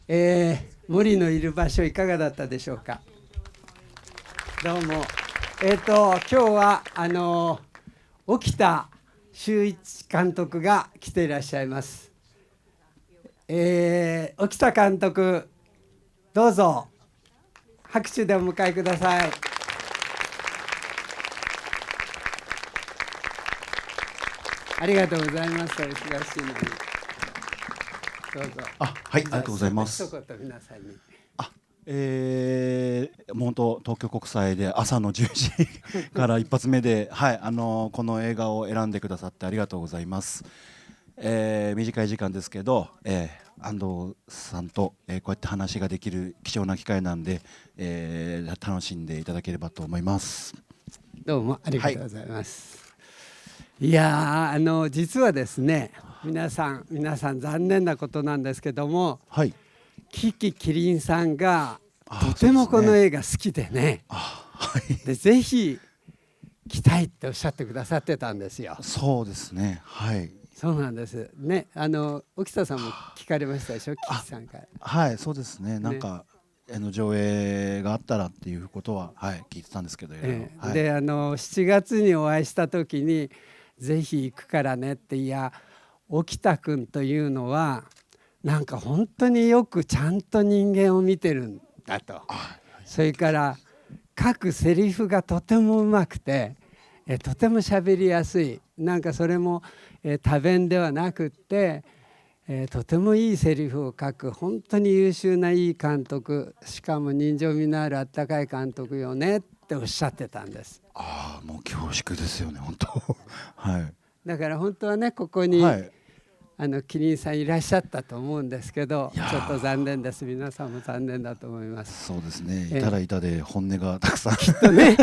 森のいる場所いかがだったでしょうか。どうも。今日は沖田修一監督が来ていらっしゃいます。沖田監督、どうぞ拍手でお迎えください。ありがとうございます。お忙しいのに。どうぞ。はい、ありがとうございます。一言皆さんに。もう本当東京国際で朝の10時から一発目で、はい、この映画を選んでくださってありがとうございます。短い時間ですけど、安藤さんと、こうやって話ができる貴重な機会なんで、楽しんでいただければと思います。どうもありがとうございます。いや実はですね、皆さん残念なことなんですけども、はい、キキキリンさんがとてもこの映画好きでね、でぜひ来たいっておっしゃってくださってたんですよ。そうですね、はい、そうなんですね。沖田さんも聞かれましたでしょ、キキさんから。はい、そうですね、なんか上映があったらっていうことは、はい、聞いてたんですけど、で7月にお会いした時にぜひ行くからねって、いや沖田君というのはなんか本当によくちゃんと人間を見てるんだと。それから書くセリフがとてもうまくて、とても喋りやすい。なんかそれも多弁ではなくって、とてもいいセリフを書く本当に優秀ないい監督、しかも人情味のあるあったかい監督よねっておっしゃってたんです。もう恐縮ですよね、本当はい。だから本当はね、ここに、はい、キリンさんいらっしゃったと思うんですけど、ちょっと残念です。皆さんも残念だと思います。そうですね、いたらいたで本音がたくさんきっとね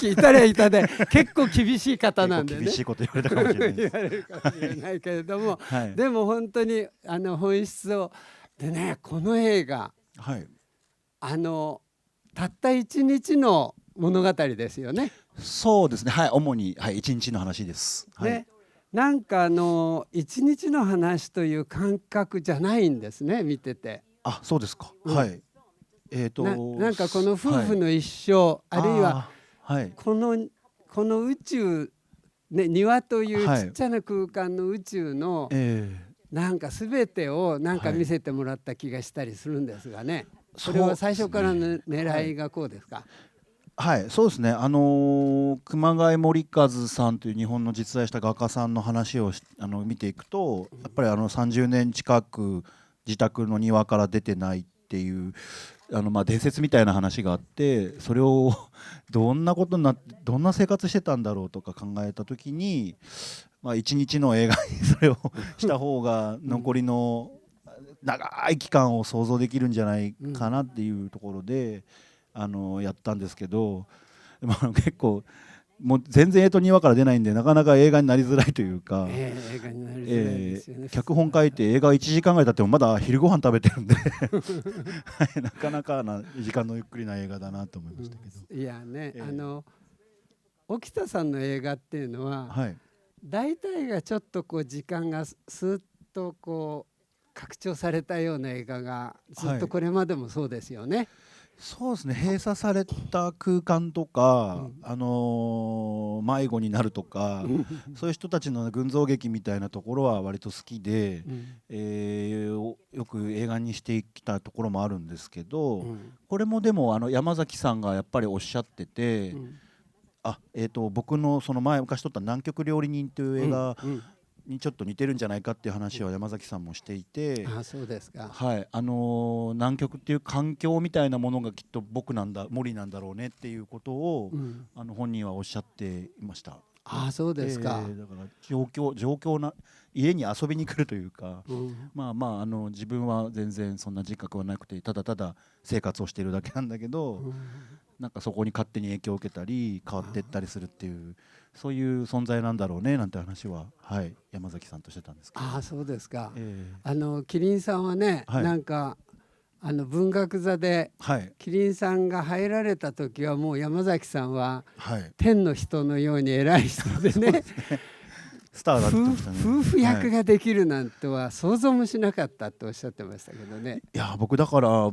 いたらいたで結構厳しい方なんでね、厳しいこと言われたかもしれないです言われるかもしれないけれども、はい、でも本当に本質をでね、この映画、はい、たった一日の物語ですよね。そうですね、はい、主に、はい、一日の話です。はい、ね、なんか一日の話という感覚じゃないんですね、見てて。そうですか、はい。なんかこの夫婦の一生、あるいはこの宇宙、ね、庭というちっちゃな空間の宇宙のなんか全てをなんか見せてもらった気がしたりするんですがね。それは最初からの狙いがこうですか。はい、そうですね、熊谷森和さんという日本の実在した画家さんの話を見ていくと、やっぱり30年近く自宅の庭から出てないっていう伝説みたいな話があって、それをどんなことになってどんな生活してたんだろうとか考えた時に、一日の映画にそれをした方が残りの長い期間を想像できるんじゃないかなっていうところでやったんですけど、結構もう全然庭から出ないんでなかなか映画になりづらいというか、映画になりづらいですよね。脚本書いて映画1時間ぐらい経ってもまだ昼ご飯食べてるんでなかなかな時間のゆっくりな映画だなと思いましたけど、いやね、沖田さんの映画っていうのは、大体がちょっとこう時間がスーッとこう拡張されたような映画がずっとこれまでもそうですよね。そうですね、閉鎖された空間とか、迷子になるとかそういう人たちの群像劇みたいなところは割と好きで、よく映画にしてきたところもあるんですけど、これもでも山崎さんがやっぱりおっしゃってて、僕のその昔撮った南極料理人という映画にちょっと似てるんじゃないかっていう話を山崎さんもしていて、そうですか。はい、南極っていう環境みたいなものがきっと森なんだろうねっていうことを、本人はおっしゃっていました。そうですか。だから状況な家に遊びに来るというか、自分は全然そんな自覚はなくてただただ生活をしているだけなんだけど、なんかそこに勝手に影響を受けたり変わっていったりするっていう、そういう存在なんだろうねなんて話は、山崎さんとしてたんですけど。そうですか。キリンさんはね、なんか文学座でキリンさんが入られた時はもう山崎さんは天の人のように偉い人でねスターだって言ってましたね。夫婦役ができるなんては想像もしなかったっておっしゃってましたけどね。いや僕だから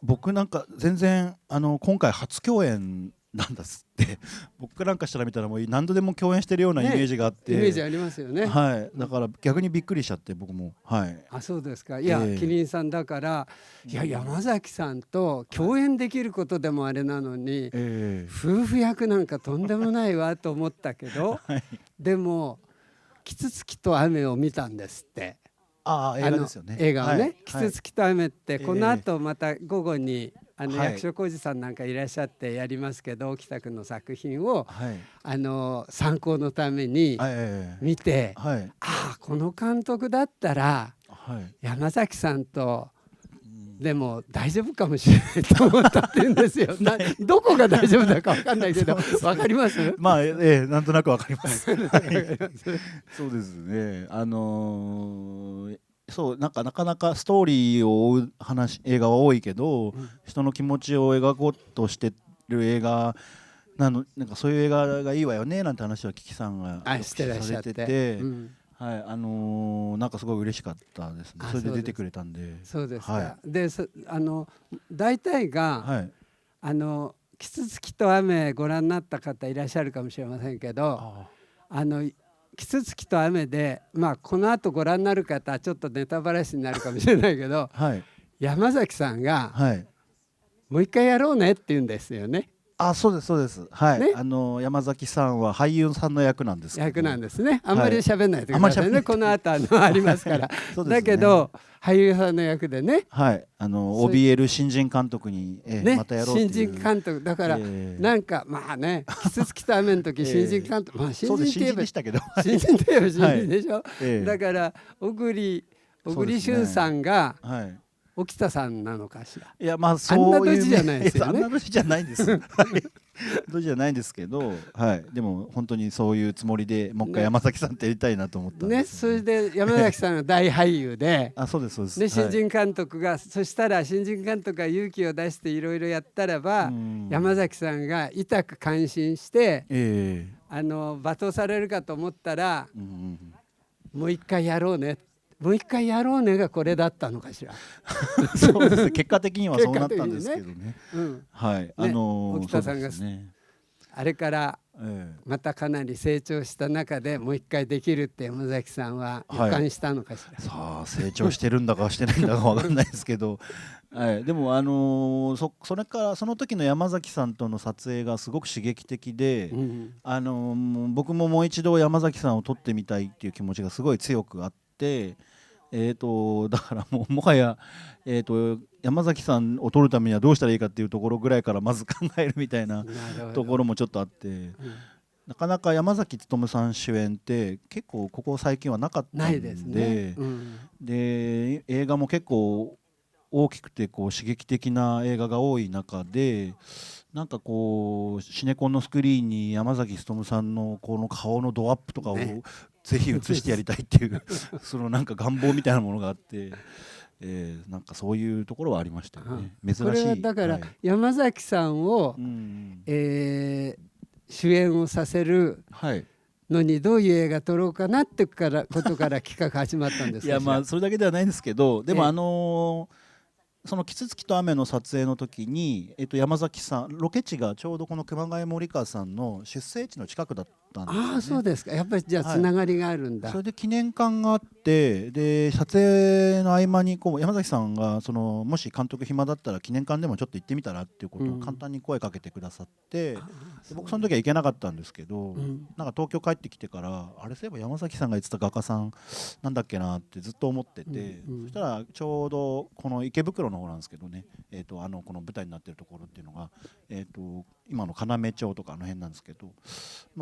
僕なんか全然今回初共演なんだっつって僕なんかしたら見たらもう何度でも共演してるようなイメージがあって、イメージありますよね。はい、だから逆にびっくりしちゃって僕も。はい、あ、そうですか。いや、キリンさんだから、いや山崎さんと共演できることでもあれなのに、夫婦役なんかとんでもないわと思ったけど、でもキツツキと雨を見たんですって。映画ですよね。映画をね、キツツキと雨って、この後また午後に役所広司さんなんかいらっしゃってやりますけど、沖田君の作品を、参考のために見て、ああこの監督だったら山崎さんとでも大丈夫かもしれないと思ったって言うんですよ。どこが大丈夫だか分かんないけど、分かります？まあなんとなく分かります。そうですね。そうなかなかストーリーを追う映画は多いけど、人の気持ちを描こうとしてる映画なんかそういう映画がいいわよねなんて話はキキさんがしてらっしゃってて、はい、なんかすごい嬉しかったですね。それで出てくれたんで。そうですか。で大体が、キツツキと雨ご覧になった方いらっしゃるかもしれませんけど、キツツキと雨で、この後ご覧になる方はちょっとネタバラシになるかもしれないけど、山崎さんが、もう一回やろうねって言うんですよね。そうですそうです。はい。山崎さんは俳優さんの役なんですけど。役なんですね。あんまり喋んないでくださいね。この後ありますから。だけど俳優さんの役でね。はい。怯える新人監督にまたやろうっていう。新人監督だからなんかまあね、キツツキと雨の時新人監督、新人といえば新人といえば新人でしょ。だから小栗旬さんが。沖田さんなのかしら。いやあんな年じゃないですよね。あんな年じゃないです。年じゃないんですけど、でも本当にそういうつもりでもう一回山崎さんってやりたいなと思ったんです。それで山崎さんが大俳優で、そうですそうです。新人監督がそしたら新人監督が勇気を出していろいろやったらば、山崎さんが痛く感心して、罵倒されるかと思ったら、もう一回やろうね。もう一回やろうねがこれだったのかしら。そうですね。結果的にはそうなったんですけどね。はい。沖田さんがあれからまたかなり成長した中でもう一回できるって山崎さんは予感したのかしら。さあ成長してるんだかしてないんだかわかんないですけど、でもそれからその時の山崎さんとの撮影がすごく刺激的で、僕ももう一度山崎さんを撮ってみたいっていう気持ちがすごい強くあって。だからもはや、山崎さんを撮るためにはどうしたらいいかっていうところぐらいからまず考えるみたいなところもちょっとあって、なかなか山崎努さん主演って結構ここ最近はなかったんで、で映画も結構大きくてこう刺激的な映画が多い中で、なんかこうシネコンのスクリーンに山崎努さんのこの顔のドアップとかをぜひ映してやりたいっていうそのなんか願望みたいなものがあって、なんかそういうところはありましたよね。珍しい。これはだから山崎さんを、主演をさせるのにどういう映画撮ろうかなってことから企画始まったんですか。いやそれだけではないんですけど、でもそのキツツキと雨の撮影の時に、山崎さんロケ地がちょうどこの熊谷森川さんの出生地の近くだったんですよね。そうですか。やっぱりじゃあつながりがあるんだ。それで記念館があって、で撮影の合間に山崎さんがもし監督暇だったら記念館でもちょっと行ってみたらっていうことを簡単に声かけてくださって、僕その時は行けなかったんですけど、なんか東京帰ってきてからあれそういえば山崎さんが言ってた画家さんなんだっけなってずっと思ってて、そしたらちょうどこの池袋の方なんですけどね、この舞台になってるところっていうのが、今の要町とか辺なんですけど、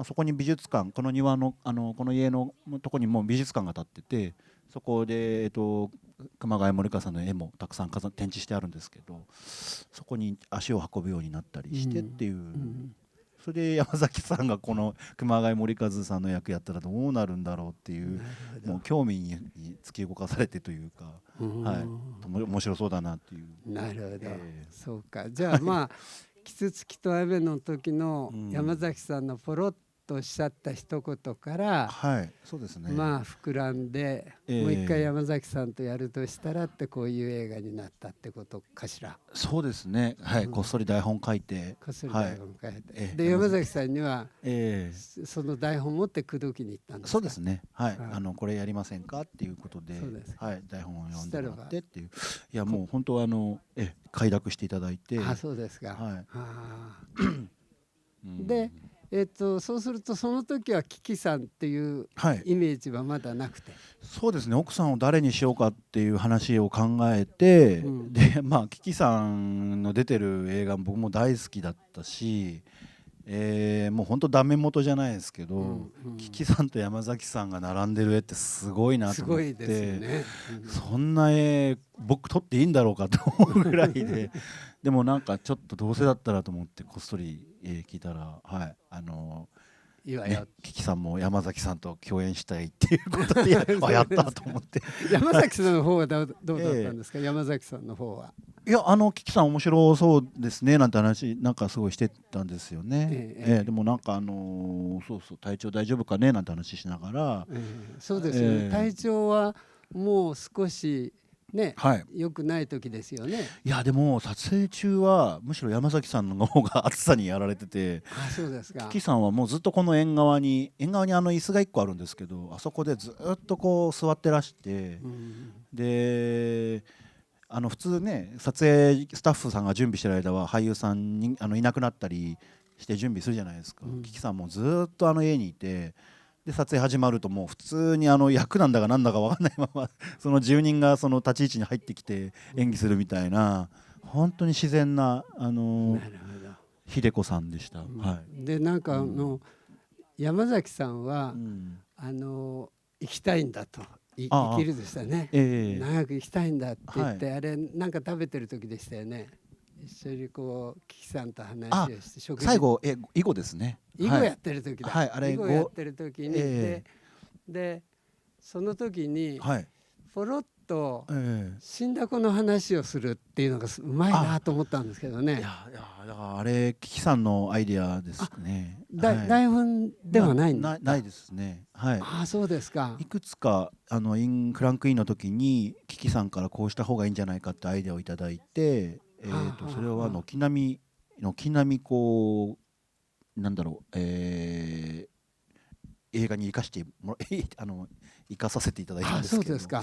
そこに美術館、この庭のこの家のとこにも美術館が建ってて、そこで、熊谷森川さんの絵もたくさん展示してあるんですけど、そこに足を運ぶようになったりしてっていう、それで山崎さんがこの熊谷森和さんの役やったらどうなるんだろうっていう、もう興味に突き動かされてというか、面白そうだなっていう。なるほど、そうか。じゃあキツツキと雨の時の山崎さんのポロッとおっしゃった一言から、はい、そうですね。まあ膨らんで、もう一回山崎さんとやるとしたらってこういう映画になったってことかしら。そうですね、はい、こっそり台本書いて、こっそり台本書いて、はい、で山崎さんには、その台本持って口説きに行ったんですか。そうですね、はい、はい、これやりませんかっていうことで、はい、台本を読んでもらってっていう、いやもう本当快諾していただいて。あ、そうですか。はい。で、そうするとその時はキキさんっていうイメージはまだなくて、そうですね、奥さんを誰にしようかっていう話を考えて、でまあキキさんの出てる映画僕も大好きだったし、もう本当ダメ元じゃないですけど、キキさんと山崎さんが並んでる絵ってすごいなと思って、すごいですよね、そんな絵僕撮っていいんだろうかと思うぐらいででもなんかちょっとどうせだったらと思ってこっそり聞いたら、はいキキさんも山崎さんと共演したいっていうことでやったと思って山崎さんの方はどうだったんですか。山崎さんの方は。いやキキさん面白そうですねなんて話なんかすごいしてたんですよね。でもなんかそう体調大丈夫かねなんて話しながら、そうですよね、体調はもう少しね、はい、良くない時ですよね。いやでも撮影中はむしろ山崎さんの方が暑さにやられてて、あ、そうですか。キキさんはもうずっとこの縁側に椅子が1個あるんですけど、あそこでずっとこう座ってらして、で普通ね撮影スタッフさんが準備してる間は俳優さんにいなくなったりして準備するじゃないですか。キキさんもずっと家にいて、で撮影始まるともう普通に役なんだかなんだか分かんないままその住人がその立ち位置に入ってきて演技するみたいな、本当に自然な秀子さんでした。はい、でなんか山崎さんは、生きたいんだと。生きるでしたね、長く生きたいんだって言って、あれなんか食べてる時でしたよね。一緒にこうキキさんと話をして食事、最後囲碁ですね。囲碁やってる時だ。はい、あれ囲碁やってる時に、でその時にポロッと死んだ子の話をするっていうのがうまいなと思ったんですけどね。いやあれキキさんのアイディアですね。台本ではないんだ。ないですね。はい。あ、そうですか。いくつかクランクインの時にキキさんからこうした方がいいんじゃないかってアイデアをいただいて、それは軒並みこうなんだろう、映画に生かさせていただいたんですけど。そうですか。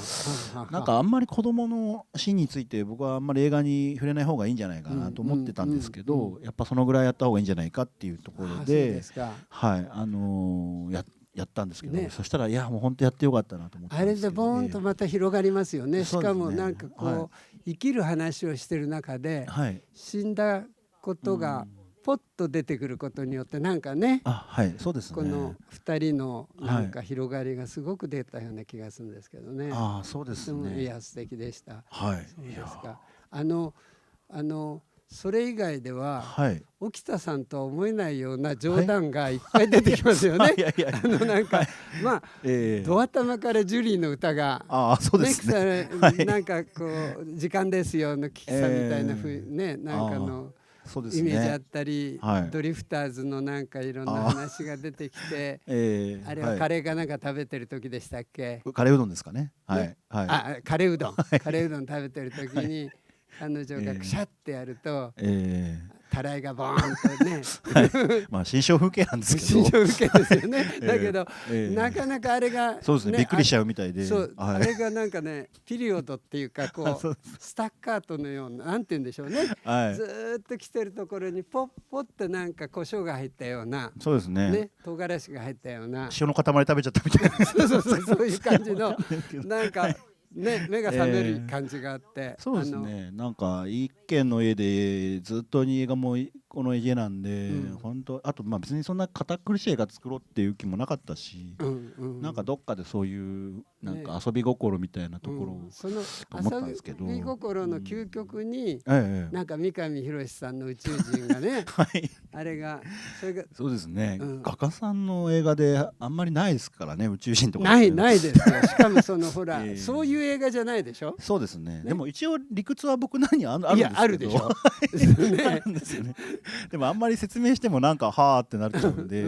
なんかあんまり子供のシーンについて僕はあんまり映画に触れない方がいいんじゃないかなと思ってたんですけど、やっぱそのぐらいやった方がいいんじゃないかっていうところで、はいやったんですけど、そしたらいやもう本当やってよかったなと思って。あれでボーンとまた広がりますよね。しかもなんかこう生きる話をしてる中で死んだことがポッと出てくることによってなんかね、そうですね、この2人のなんか広がりがすごく出たような気がするんですけどね。そうですね。いや素敵でした。はい。そうですか。それ以外では、沖田さんとは思えないような冗談がいっぱい出てきますよね。なんかまあド頭からジュリーの歌がなんかこう時間ですよのキキさんみたいなね、なんかのイメージあったり、ドリフターズのなんかいろんな話が出てきて、あれはカレーかなんか食べてる時でしたっけ。カレーうどんですかね。カレーうどん食べてる時に彼女がくしゃってやると、たらいがボーンとねまあ心象風景なんですけど、心象風景ですよね。だけどなかなかあれがそうですね、びっくりしちゃうみたいで、あれがなんかねピリオドっていうかこうスタッカートのような、なんて言うんでしょうね、ずっと来てるところにポッポッとなんか胡椒が入ったような、そうですね、唐辛子が入ったような、塩の塊食べちゃったみたいなそういう感じのなんかね、目が覚める感じがあって、そうですね、なんか一軒の家でずっと映画もこの家なんで、本当あとまあ別にそんな堅苦しい映画作ろうっていう気もなかったし、なんかどっかでそういうなんか遊び心みたいなところを思ったんですけど、遊び心の究極になんか三上博史さんの宇宙人がね、あれがそうですね、画家さんの映画であんまりないですからね、宇宙人とかないですよ。しかもそのほらそういう映画じゃないでしょ。そうですね。でも一応理屈は僕なりにあるんですけど。あるでしょ。でもあんまり説明してもなんかはーってなっちゃうんで、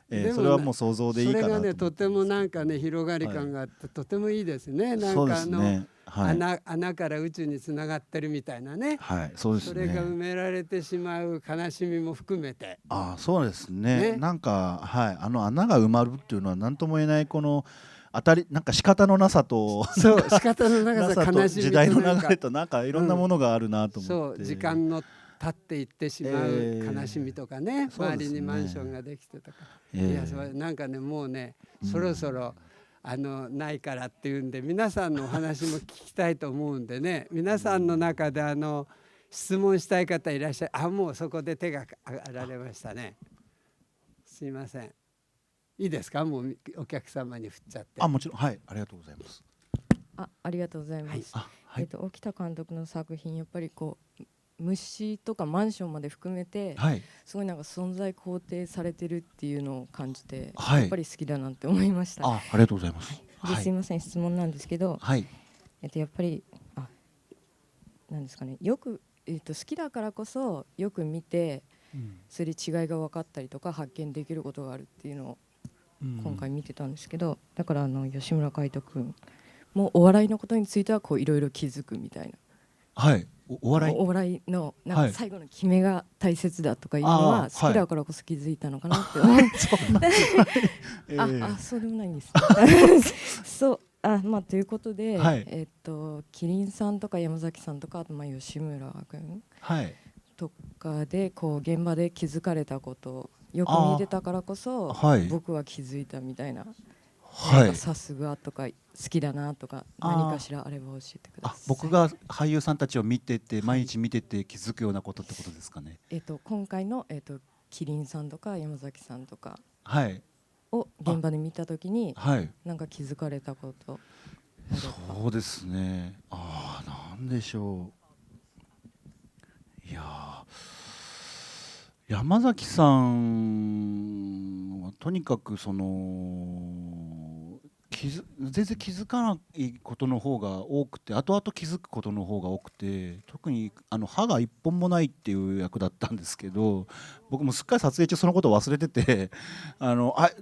でもそれはもう想像でいいかなと思って。それがねとてもなんかね広がり感があって、とてもいいですね。なんそうでかすね。はい。穴から宇宙につながってるみたいなね。はい、そうですそれが埋ね。められてしまう悲しみも含めてああ、そうですね。ね。なんか、はい、穴が埋まるっていうのは何とも言えないこのなんか仕方のなさとそう仕方の長さ、なさと悲しみ時代のとなんか、流れとなんかいろんなもうん、のがあるなと思っそう時て。間の経っていってしまう悲しみとかね、そうです周りにマンションね。ができてとか、いやそれええなんかねもうねうそろそろん。ないからっていうんで皆さんのお話も聞きたいと思うんでね、皆さんの中で質問したい方いらっしゃる。もうそこで手が挙がられましたね。すいません、いいですか、もうお客様に振っちゃって。もちろん、はい、ありがとうございます。ありがとうございはい、ます。はい。沖田監督の作品やっぱりこう虫とかマンションまで含めてはい。すごいなんか存在肯定されてるっていうのを感じて、はい。やっぱり好きだなって思いました。ありがとうございます。はい。ですいません質問なんですけど、はい。やっぱりなんですかね、よく、好きだからこそよく見てそれ違いが分かったりとか発見できることがあるっていうのを今回見てたんですけど、だから吉村海人君もお笑いのことについてはこういろいろ気づくみたいな。はい。お笑い。お笑いのなんか最後の決めが大切だとかいうのは好きだからこそ気づいたのかなって思ってそうでもないんです、そうということで、キリンさんとか山崎さんとか吉村君とかでこう現場で気づかれたことよく見てたからこそ僕は気づいたみたいな、さすがとか好きだなとか何かしらあれば教えてください。僕が俳優さんたちを見てて毎日見てて気づくようなことってことですかね。今回のキリンさんとか山崎さんとかをはい現場で見たときにはいなんか気づかれたことそうですね。なんでしょう。いや山崎さんはとにかく全然気づかないことの方が多くて、後々気づくことの方が多くて、特に歯が一本もないっていう役だったんですけど、僕もすっかり撮影中そのことを忘れてて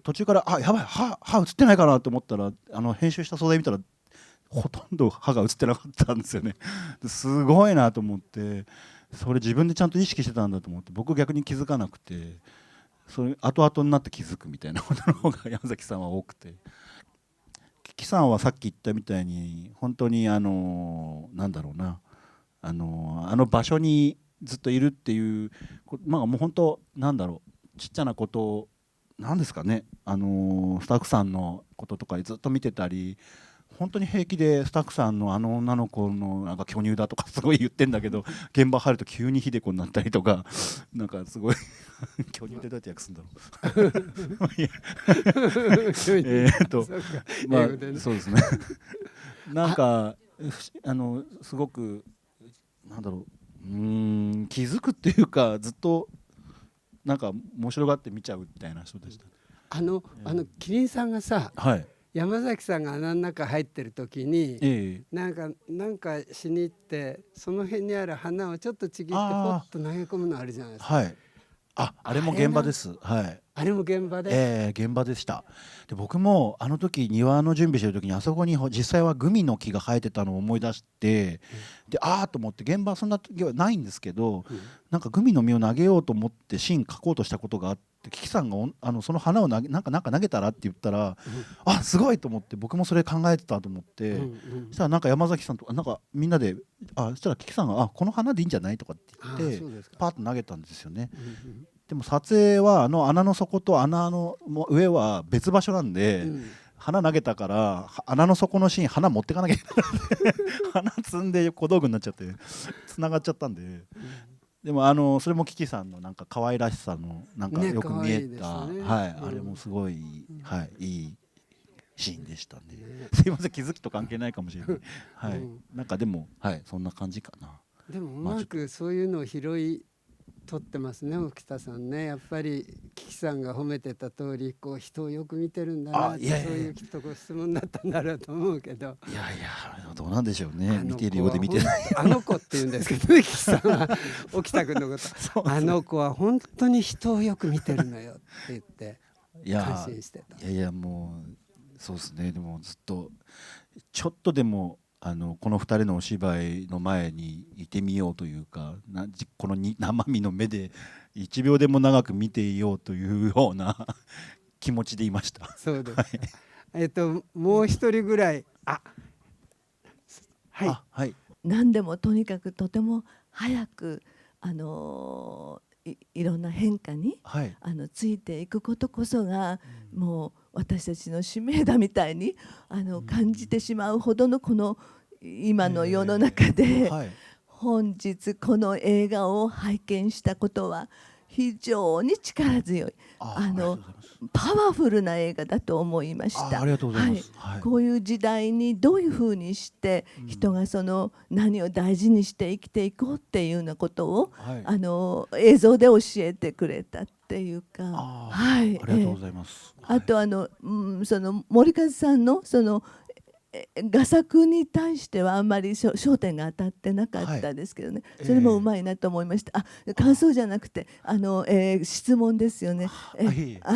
途中からやばい歯映ってないかなと思ったら編集した素材見たらほとんど歯が映ってなかったんですよね。すごいなと思って、それ自分でちゃんと意識してたんだと思って、僕逆に気づかなくて、それ後々になって気づくみたいなことの方が山崎さんは多くて、キキさんはさっき言ったみたいに本当になんだろうな、場所にずっといるっていうもう本当なんだろう、ちっちゃなことをなんですかね、スタッフさんのこととかずっと見てたり、本当に平気でスタッフさんの女の子のなんか巨乳だとかすごい言ってんだけど、現場入ると急に秀子になったりとか、なんかすごい巨乳ってどうやって訳すんだろうそうですねなんかすごくなんだろう、気づくっていうか、ずっとなんか面白がって見ちゃうみたいな人でした。キリンさんがさ、はい山崎さんが穴の中入ってる時に、なんかしに行ってその辺にある花をちょっとちぎってポッと投げ込むのあるじゃないですか。はい。あれも現場です。はい。あれも現場で。現場でした。で僕もあの時庭の準備してる時にあそこに実際はグミの木が生えてたのを思い出して、でと思って、現場そんな時はないんですけど、なんかグミの実を投げようと思ってシーン描こうとしたことがあって、キキさんがその花をなんか投げたらって言ったら、すごいと思って、僕もそれ考えてたと思って、そしたらなんか山崎さんとなんかみんなでそしたらキキさんがこの花でいいんじゃないとかって言ってパーッと投げたんですよね。でも撮影は穴の底と穴の上は別場所なんで、花投げたから穴の底のシーン花持ってかなきゃいけない花積んで小道具になっちゃってつながっちゃったんで、でもそれもキキさんのなんか可愛らしさのなんかよく見えた、あれもすごい、いいシーンでしたね。すいません、気づきと関係ないかもしれないなんかでもそんな感じかな。でもうまくそういうのを拾い撮ってますね沖田さんね。やっぱりキキさんが褒めてた通りこう人をよく見てるんだなって、そういうきっとご質問だったんだろうと思うけど、いやいやどうなんでしょうね。見てるようで見てないあの子って言うんですけどねキキさんは沖田君のことあの子は本当に人をよく見てるのよって言って感心してた。いやもうそうですね。でもずっとちょっとでもこの2人のお芝居の前にいてみようというか、この生身の目で1秒でも長く見ていようというような気持ちでいました。そうです、はい、もう一人ぐらいはい、何でもとにかくとても早くいろんな変化に、ついていくことこそが、もう私たちの使命だみたいに感じてしまうほどのこの今の世の中で、本日この映画を拝見したことは非常に力強いパワフルな映画だと思いました。ありがとうございます。こういう時代にどういうふうにして人がその何を大事にして生きていこうっていうようなことを、映像で教えてくれたっていうか、ありがとうございます。あとその森和さんのその画作に対してはあんまり焦点が当たってなかったですけどね、それもうまいなと思いました。感想じゃなくて質問ですよね。そ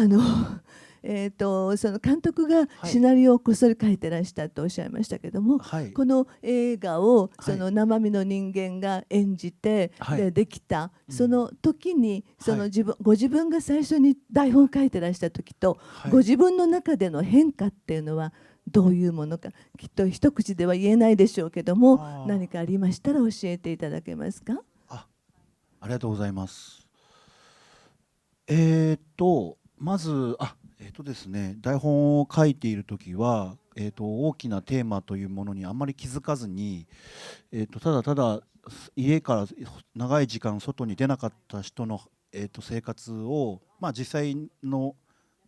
の監督がシナリオをこっそり書いてらしたとおっしゃいましたけども、この映画をその生身の人間が演じてできたその時に、そのご自分が最初に台本を書いてらした時とご自分の中での変化っていうのはどういうものか、きっと一口では言えないでしょうけども、何かありましたら教えていただけますか。ありがとうございます。まずですね、台本を書いている時は、大きなテーマというものにあんまり気づかずに、ただただ家から長い時間外に出なかった人の、生活を、実際の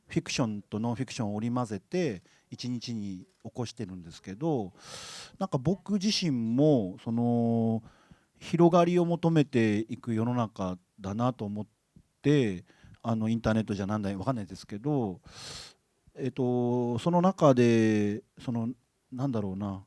フィクションとノンフィクションを織り交ぜて一日に起こしてるんですけど、なんか僕自身もその広がりを求めていく世の中だなと思って、インターネットじゃなんだわかんないですけど、その中でなんだろうな、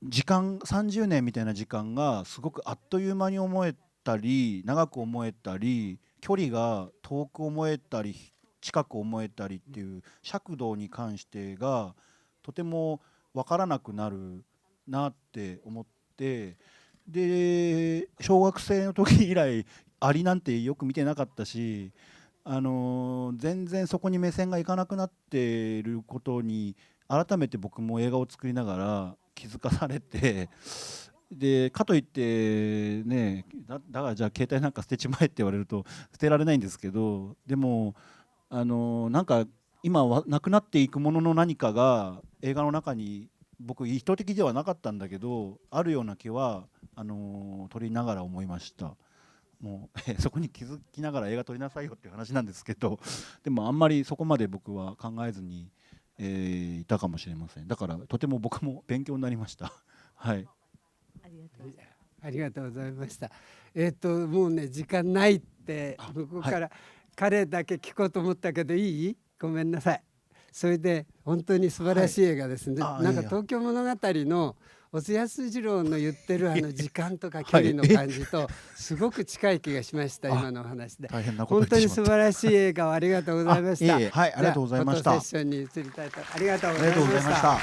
時間30年みたいな時間がすごくあっという間に思えたり長く思えたり、距離が遠く思えたり近く思えたりっていう尺度に関してがとても分からなくなるなって思って、で小学生の時以来アリなんてよく見てなかったし、全然そこに目線がいかなくなっていることに改めて僕も映画を作りながら気づかされて、でかといってね、だからじゃあ携帯なんか捨てちまえって言われると捨てられないんですけど、でもなんか今はなくなっていくものの何かが映画の中に僕意図的ではなかったんだけどあるような気は撮りながら思いました。もうそこに気づきながら映画撮りなさいよっていう話なんですけど、でもあんまりそこまで僕は考えずに、いたかもしれません。だからとても僕も勉強になりました。はい、ありがとうございました。もうね時間ないって僕から彼だけ聞こうと思ったけどいい？ごめんなさい。それで本当に素晴らしい映画ですね。なんか東京物語の小津安二郎の言ってる時間とか距離の感じとすごく近い気がしました今のお話で。本当に素晴らしい映画をありがとうございました。はい、ありがとうございました。フォトセッションに移りたいとありがとうございました。